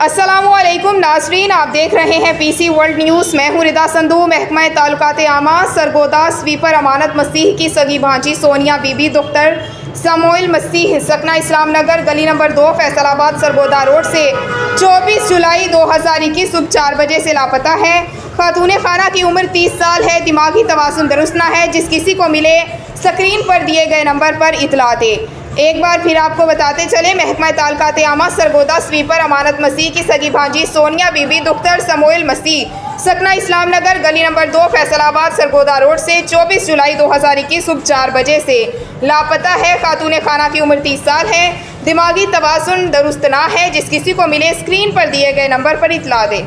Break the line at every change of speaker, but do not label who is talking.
अस्सलामुअलैकुम नाजरीन, आप देख रहे हैं पीसी वर्ल्ड न्यूज़। मैं हूं रिदा संधू। महकमा ताल्लुकात आमा सरगोदा स्वीपर अमानत मसीह की सगी भांजी सोनिया बीबी डॉक्टर समोइल मसीह सकना इस्लाम नगर गली नंबर 2 फैसलाबाद सरगोदा रोड से 24 जुलाई 2021 सुबह 4 बजे से लापता है। खातून खाना की उम्र 30 साल है। दिमागी तवाज़ुन दुरुस्त ना है। जिस किसी को मिले स्क्रीन पर दिए गए नंबर पर इतला दे। एक बार फिर आपको बताते चले, महकमा ताल्लुकात आमा सरगोदा स्वीपर अमानत मसीह की सगी भांजी सोनिया बीबी डॉक्टर समोइल मसीह सकना इस्लाम नगर गली नंबर 2 फैसलाबाद सरगोदा रोड से 24 जुलाई 2021 सुबह 4 बजे से लापता है। खातून खाना की उम्र 30 साल है। दिमागी तवाज़ुन दुरुस्त ना है। जिस किसी को मिले स्क्रीन पर दिए गए नंबर पर इतला दे।